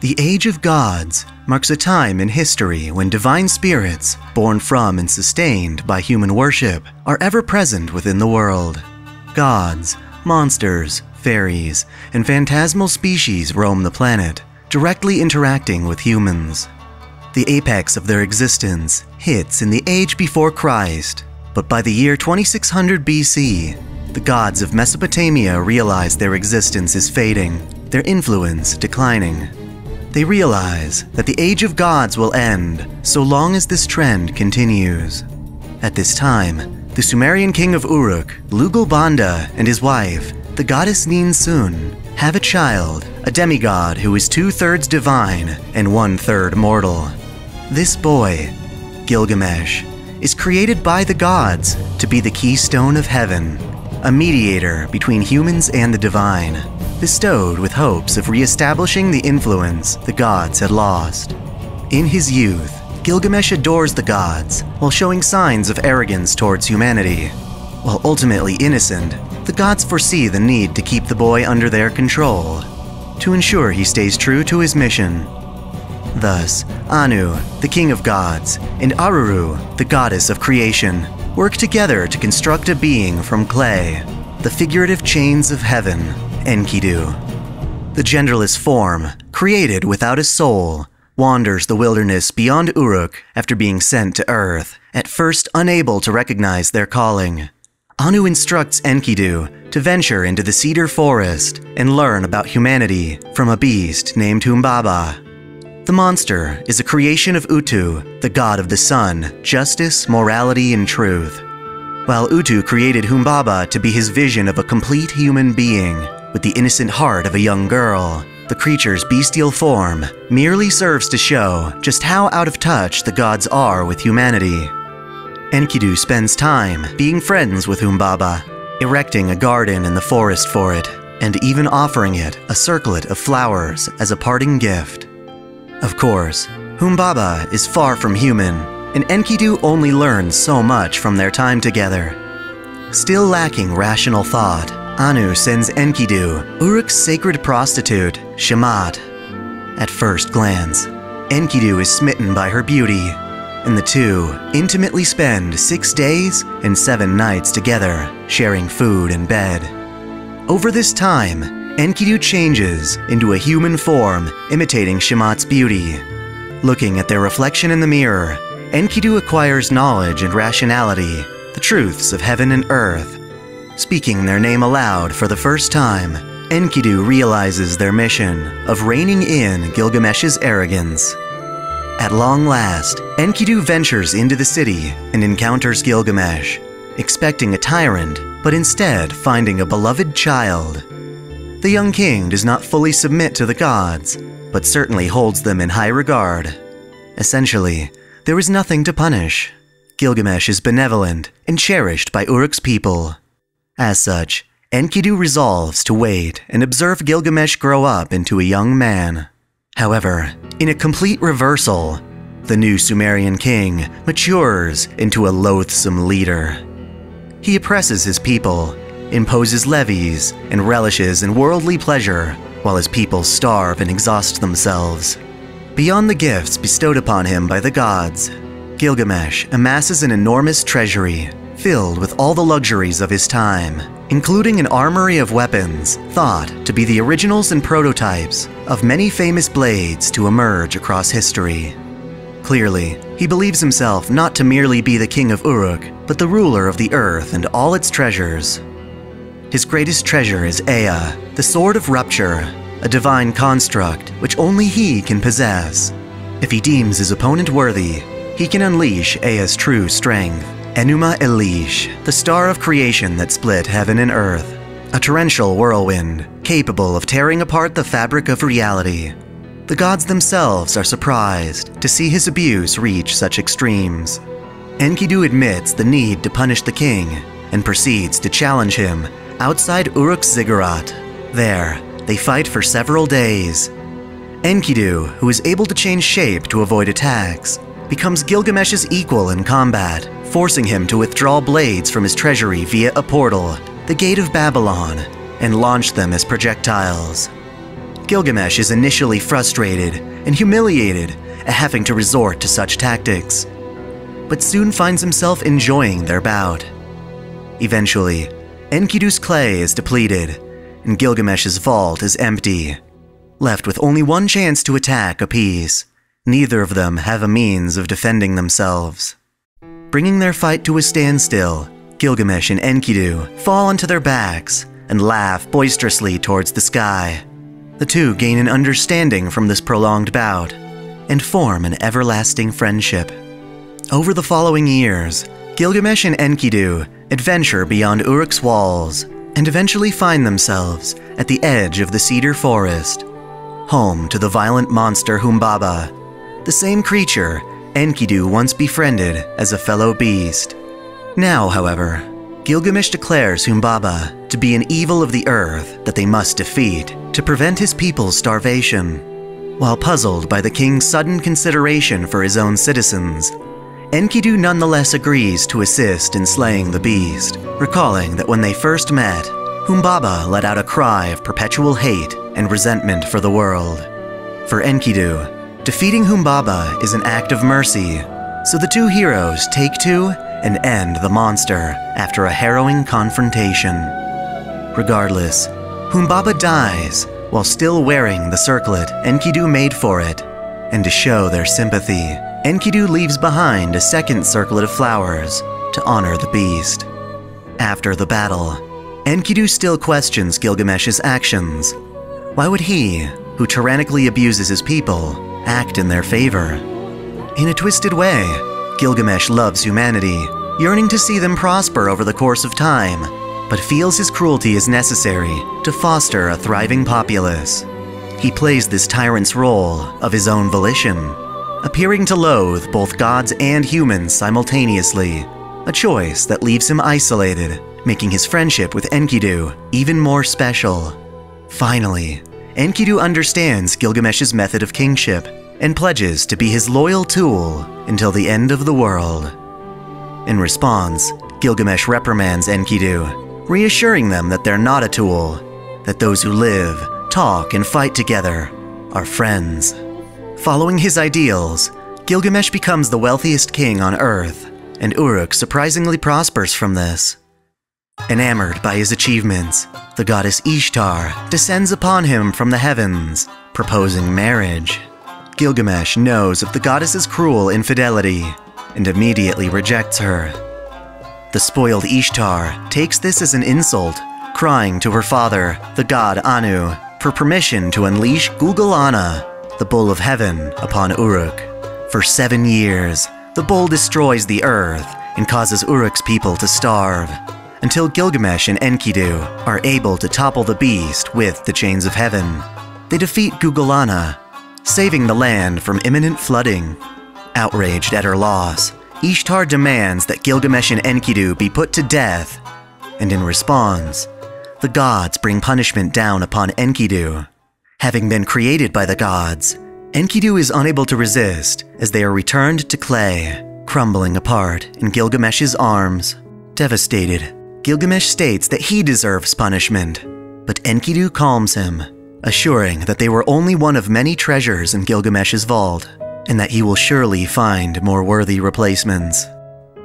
The Age of Gods marks a time in history when divine spirits, born from and sustained by human worship, are ever present within the world. Gods, monsters, fairies, and phantasmal species roam the planet, directly interacting with humans. The apex of their existence hits in the age before Christ, but by the year 2600 BC, the gods of Mesopotamia realize their existence is fading, their influence declining. They realize that the Age of Gods will end so long as this trend continues. At this time, the Sumerian king of Uruk, Lugalbanda, and his wife, the goddess Ninsun, have a child, a demigod who is 2/3 divine and 1/3 mortal. This boy, Gilgamesh, is created by the gods to be the keystone of heaven, a mediator between humans and the divine, bestowed with hopes of re-establishing the influence the gods had lost. In his youth, Gilgamesh adores the gods while showing signs of arrogance towards humanity. While ultimately innocent, the gods foresee the need to keep the boy under their control, to ensure he stays true to his mission. Thus, Anu, the king of gods, and Aruru, the goddess of creation, work together to construct a being from clay, the figurative chains of heaven, Enkidu. The genderless form, created without a soul, wanders the wilderness beyond Uruk after being sent to Earth, at first unable to recognize their calling. Anu instructs Enkidu to venture into the cedar forest and learn about humanity from a beast named Humbaba. The monster is a creation of Utu, the god of the sun, justice, morality, and truth. While Utu created Humbaba to be his vision of a complete human being, with the innocent heart of a young girl, the creature's bestial form merely serves to show just how out of touch the gods are with humanity. Enkidu spends time being friends with Humbaba, erecting a garden in the forest for it, and even offering it a circlet of flowers as a parting gift. Of course, Humbaba is far from human, and Enkidu only learns so much from their time together. Still lacking rational thought, Anu sends Enkidu Uruk's sacred prostitute, Shamat. At first glance, Enkidu is smitten by her beauty, and the two intimately spend 6 days and 7 nights together, sharing food and bed. Over this time, Enkidu changes into a human form, imitating Shamat's beauty. Looking at their reflection in the mirror, Enkidu acquires knowledge and rationality, the truths of heaven and earth. Speaking their name aloud for the first time, Enkidu realizes their mission of reining in Gilgamesh's arrogance. At long last, Enkidu ventures into the city and encounters Gilgamesh, expecting a tyrant, but instead finding a beloved child. The young king does not fully submit to the gods, but certainly holds them in high regard. Essentially, there is nothing to punish. Gilgamesh is benevolent and cherished by Uruk's people. As such, Enkidu resolves to wait and observe Gilgamesh grow up into a young man. However, in a complete reversal, the new Sumerian king matures into a loathsome leader. He oppresses his people, imposes levies, and relishes in worldly pleasure, while his people starve and exhaust themselves. Beyond the gifts bestowed upon him by the gods, Gilgamesh amasses an enormous treasury, filled with all the luxuries of his time, including an armory of weapons thought to be the originals and prototypes of many famous blades to emerge across history. Clearly, he believes himself not to merely be the king of Uruk, but the ruler of the earth and all its treasures. His greatest treasure is Ea, the Sword of Rupture, a divine construct which only he can possess. If he deems his opponent worthy, he can unleash Ea's true strength, Enumauu, the star of creation that split heaven and earth, a torrential whirlwind capable of tearing apart the fabric of reality. The gods themselves are surprised to see his abuse reach such extremes. Enkidu admits the need to punish the king and proceeds to challenge him outside Uruk's ziggurat. There, they fight for several days. Enkidu, who is able to change shape to avoid attacks, becomes Gilgamesh's equal in combat, forcing him to withdraw blades from his treasury via a portal, the Gate of Babylon, and launch them as projectiles. Gilgamesh is initially frustrated and humiliated at having to resort to such tactics, but soon finds himself enjoying their bout. Eventually, Enkidu's clay is depleted, and Gilgamesh's vault is empty. Left with only one chance to attack apiece, neither of them have a means of defending themselves. Bringing their fight to a standstill, Gilgamesh and Enkidu fall onto their backs and laugh boisterously towards the sky. The two gain an understanding from this prolonged bout and form an everlasting friendship. Over the following years, Gilgamesh and Enkidu adventure beyond Uruk's walls and eventually find themselves at the edge of the cedar forest, home to the violent monster Humbaba, the same creature Enkidu once befriended as a fellow beast. Now, however, Gilgamesh declares Humbaba to be an evil of the earth that they must defeat to prevent his people's starvation. While puzzled by the king's sudden consideration for his own citizens, Enkidu nonetheless agrees to assist in slaying the beast, recalling that when they first met, Humbaba let out a cry of perpetual hate and resentment for the world. For Enkidu, defeating Humbaba is an act of mercy, so the two heroes take to and end the monster after a harrowing confrontation. Regardless, Humbaba dies while still wearing the circlet Enkidu made for it, and to show their sympathy, Enkidu leaves behind a second circlet of flowers to honor the beast. After the battle, Enkidu still questions Gilgamesh's actions. Why would he, who tyrannically abuses his people, act in their favor? In a twisted way, Gilgamesh loves humanity, yearning to see them prosper over the course of time, but feels his cruelty is necessary to foster a thriving populace. He plays this tyrant's role of his own volition, appearing to loathe both gods and humans simultaneously, a choice that leaves him isolated, making his friendship with Enkidu even more special. Finally, Enkidu understands Gilgamesh's method of kingship and pledges to be his loyal tool until the end of the world. In response, Gilgamesh reprimands Enkidu, reassuring them that they're not a tool, that those who live, talk, and fight together are friends. Following his ideals, Gilgamesh becomes the wealthiest king on Earth, and Uruk surprisingly prospers from this. Enamored by his achievements, the goddess Ishtar descends upon him from the heavens, proposing marriage. Gilgamesh knows of the goddess's cruel infidelity and immediately rejects her. The spoiled Ishtar takes this as an insult, crying to her father, the god Anu, for permission to unleash Gulgulana, the bull of heaven, upon Uruk. For 7 years, the bull destroys the earth and causes Uruk's people to starve, until Gilgamesh and Enkidu are able to topple the beast with the chains of heaven. They defeat Gulgulana, saving the land from imminent flooding. Outraged at her loss, Ishtar demands that Gilgamesh and Enkidu be put to death, and in response, the gods bring punishment down upon Enkidu. Having been created by the gods, Enkidu is unable to resist as they are returned to clay, crumbling apart in Gilgamesh's arms. Devastated, Gilgamesh states that he deserves punishment, but Enkidu calms him, assuring that they were only one of many treasures in Gilgamesh's vault, and that he will surely find more worthy replacements.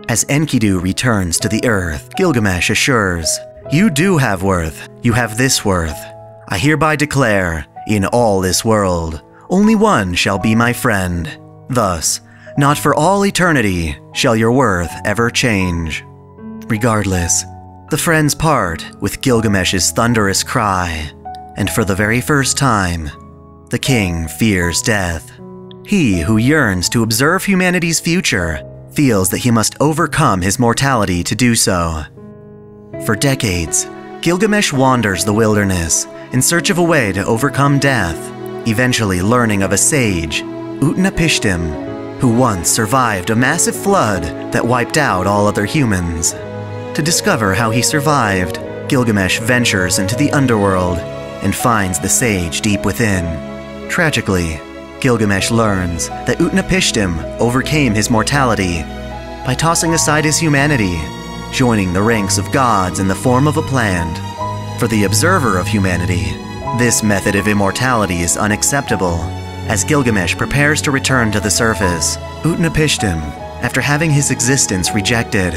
As Enkidu returns to the earth, Gilgamesh assures, "You do have worth. You have this worth. I hereby declare, in all this world, only one shall be my friend. Thus, not for all eternity shall your worth ever change." Regardless, the friends part with Gilgamesh's thunderous cry, and for the very first time, the king fears death. He who yearns to observe humanity's future feels that he must overcome his mortality to do so. For decades, Gilgamesh wanders the wilderness in search of a way to overcome death, eventually learning of a sage, Utnapishtim, who once survived a massive flood that wiped out all other humans. To discover how he survived, Gilgamesh ventures into the underworld and finds the sage deep within. Tragically, Gilgamesh learns that Utnapishtim overcame his mortality by tossing aside his humanity, joining the ranks of gods in the form of a plant. For the observer of humanity, This method of immortality is unacceptable. As Gilgamesh prepares to return to the surface, Utnapishtim, after having his existence rejected,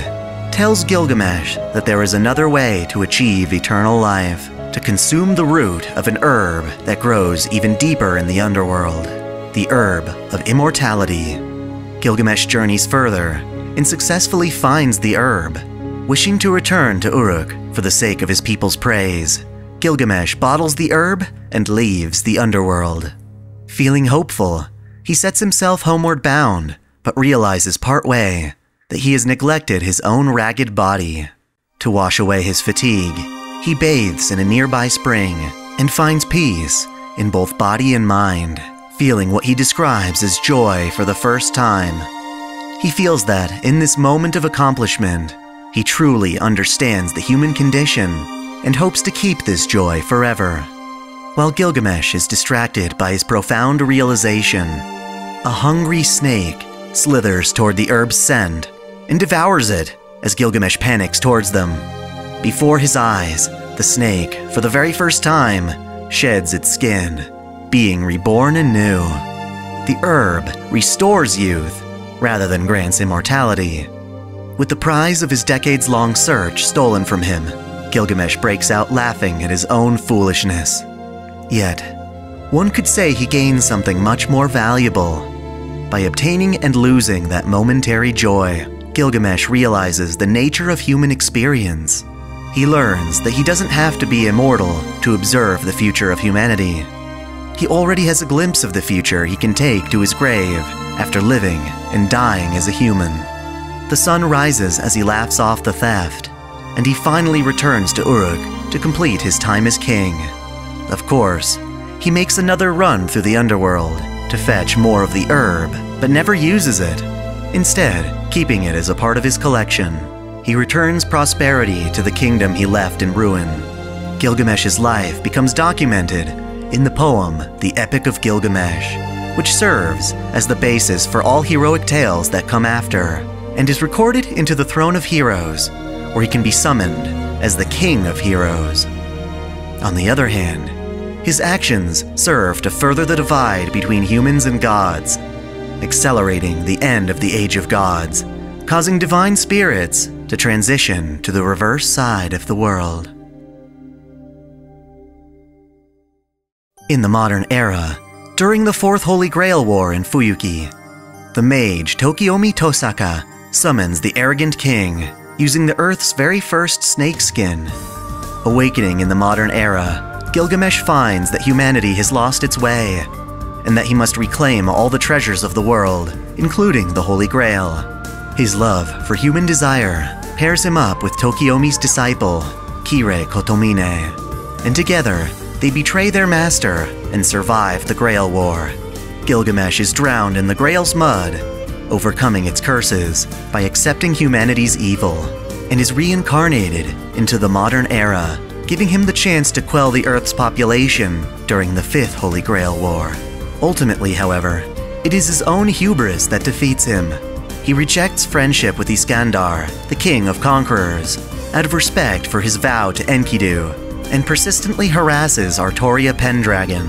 tells Gilgamesh that there is another way to achieve eternal life, to consume the root of an herb that grows even deeper in the underworld, the herb of immortality. Gilgamesh journeys further and successfully finds the herb. Wishing to return to Uruk for the sake of his people's praise, Gilgamesh bottles the herb and leaves the underworld. Feeling hopeful, he sets himself homeward bound, but realizes partway that he has neglected his own ragged body. To wash away his fatigue, he bathes in a nearby spring and finds peace in both body and mind, feeling what he describes as joy for the first time. He feels that in this moment of accomplishment, he truly understands the human condition and hopes to keep this joy forever. While Gilgamesh is distracted by his profound realization, a hungry snake slithers toward the herb's scent and devours it as Gilgamesh panics towards them. Before his eyes, the snake, for the very first time, sheds its skin, being reborn anew. The herb restores youth rather than grants immortality. With the prize of his decades-long search stolen from him, Gilgamesh breaks out laughing at his own foolishness. Yet, one could say he gains something much more valuable. By obtaining and losing that momentary joy, Gilgamesh realizes the nature of human experience. He learns that he doesn't have to be immortal to observe the future of humanity. He already has a glimpse of the future he can take to his grave after living and dying as a human. The sun rises as he laughs off the theft, and he finally returns to Uruk to complete his time as king. Of course, he makes another run through the underworld to fetch more of the herb, but never uses it, instead keeping it as a part of his collection. He returns prosperity to the kingdom he left in ruin. Gilgamesh's life becomes documented in the poem The Epic of Gilgamesh, which serves as the basis for all heroic tales that come after, and is recorded into the Throne of Heroes, where he can be summoned as the King of Heroes. On the other hand, his actions serve to further the divide between humans and gods, accelerating the end of the Age of Gods, causing divine spirits to transition to the reverse side of the world. In the modern era, during the Fourth Holy Grail War in Fuyuki, the mage Tokiomi Tosaka summons the arrogant king using the Earth's very first snake skin. Awakening in the modern era, Gilgamesh finds that humanity has lost its way, and that he must reclaim all the treasures of the world, including the Holy Grail. His love for human desire pairs him up with Tokiomi's disciple, Kire Kotomine, and together they betray their master and survive the Grail War. Gilgamesh is drowned in the Grail's mud, overcoming its curses by accepting humanity's evil, and is reincarnated into the modern era, giving him the chance to quell the Earth's population during the Fifth Holy Grail War. Ultimately, however, it is his own hubris that defeats him. He rejects friendship with Iskandar, the king of conquerors, out of respect for his vow to Enkidu, and persistently harasses Artoria Pendragon,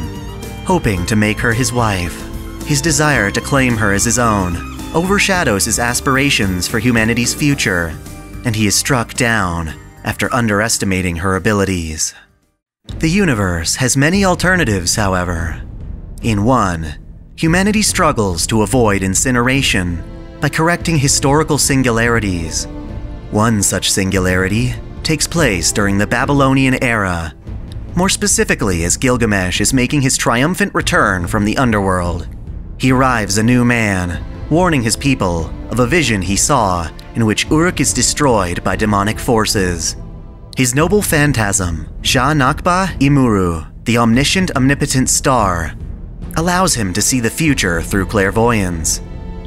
hoping to make her his wife. His desire to claim her as his own overshadows his aspirations for humanity's future, and he is struck down after underestimating her abilities. The universe has many alternatives, however. In one, humanity struggles to avoid incineration by correcting historical singularities. One such singularity takes place during the Babylonian era, more specifically as Gilgamesh is making his triumphant return from the underworld. He arrives a new man, warning his people of a vision he saw in which Uruk is destroyed by demonic forces. His noble phantasm, Shah Nakba Imuru, the omniscient omnipotent star, allows him to see the future through clairvoyance.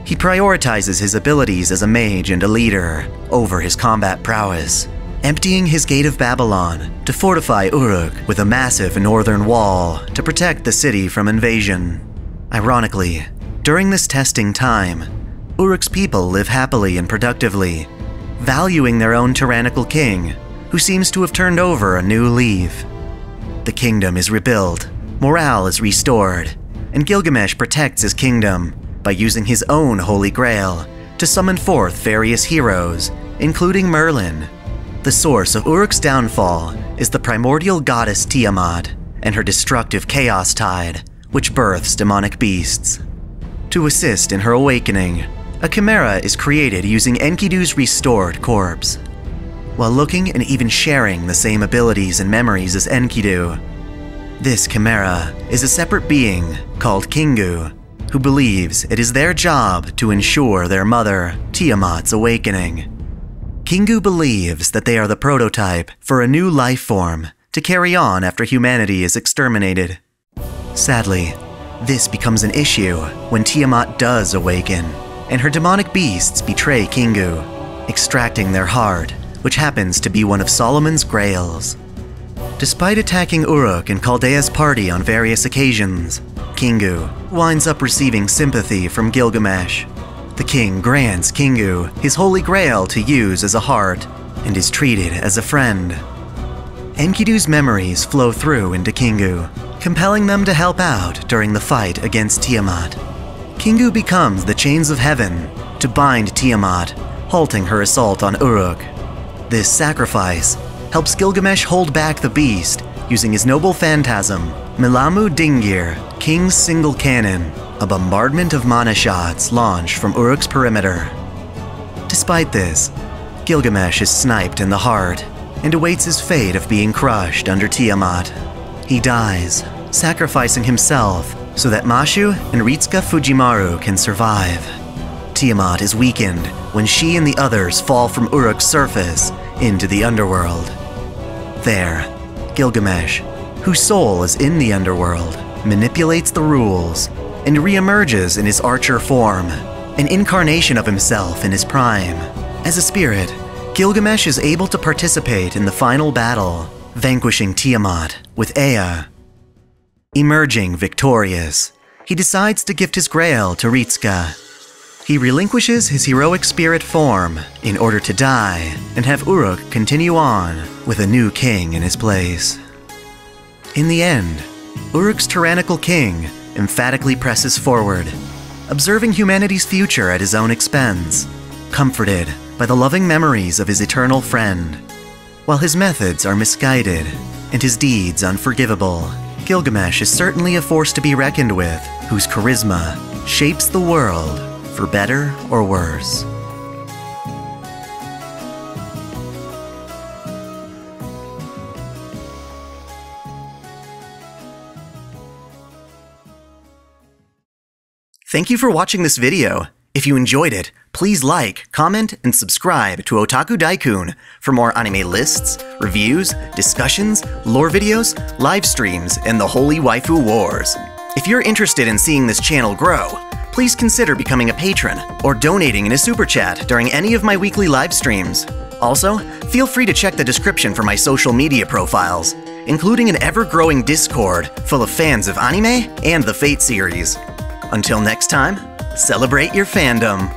He prioritizes his abilities as a mage and a leader over his combat prowess, emptying his Gate of Babylon to fortify Uruk with a massive northern wall to protect the city from invasion. Ironically, during this testing time, Uruk's people live happily and productively, valuing their own tyrannical king, who seems to have turned over a new leaf. The kingdom is rebuilt, morale is restored, and Gilgamesh protects his kingdom by using his own holy grail to summon forth various heroes, including Merlin. The source of Uruk's downfall is the primordial goddess Tiamat and her destructive chaos tide, which births demonic beasts. To assist in her awakening, a chimera is created using Enkidu's restored corpse. While looking and even sharing the same abilities and memories as Enkidu, this chimera is a separate being called Kingu, who believes it is their job to ensure their mother, Tiamat's awakening. Kingu believes that they are the prototype for a new life form to carry on after humanity is exterminated. Sadly, this becomes an issue when Tiamat does awaken, and her demonic beasts betray Kingu, extracting their heart, which happens to be one of Solomon's grails. Despite attacking Uruk and Chaldea's party on various occasions, Kingu winds up receiving sympathy from Gilgamesh. The king grants Kingu his holy grail to use as a heart and is treated as a friend. Enkidu's memories flow through into Kingu, compelling them to help out during the fight against Tiamat. Kingu becomes the chains of heaven to bind Tiamat, halting her assault on Uruk. This sacrifice helps Gilgamesh hold back the beast using his noble phantasm, Milamu Dingir, King's single cannon, a bombardment of mana shots launched from Uruk's perimeter. Despite this, Gilgamesh is sniped in the heart and awaits his fate of being crushed under Tiamat. He dies, sacrificing himself so that Mashu and Ritsuka Fujimaru can survive. Tiamat is weakened when she and the others fall from Uruk's surface into the underworld. There, Gilgamesh, whose soul is in the underworld, manipulates the rules and re-emerges in his archer form, an incarnation of himself in his prime. As a spirit, Gilgamesh is able to participate in the final battle, vanquishing Tiamat with Ea. Emerging victorious, he decides to gift his grail to Ritsuka. He relinquishes his heroic spirit form in order to die and have Uruk continue on with a new king in his place. In the end, Uruk's tyrannical king emphatically presses forward, observing humanity's future at his own expense, comforted by the loving memories of his eternal friend. While his methods are misguided and his deeds unforgivable, Gilgamesh is certainly a force to be reckoned with, whose charisma shapes the world for better or worse. Thank you for watching this video. If you enjoyed it, please like, comment, and subscribe to OtakuDaiKun for more anime lists, reviews, discussions, lore videos, live streams, and the holy waifu wars. If you're interested in seeing this channel grow, please consider becoming a patron or donating in a super chat during any of my weekly live streams. Also, feel free to check the description for my social media profiles, including an ever-growing Discord full of fans of anime and the Fate series. Until next time, celebrate your fandom.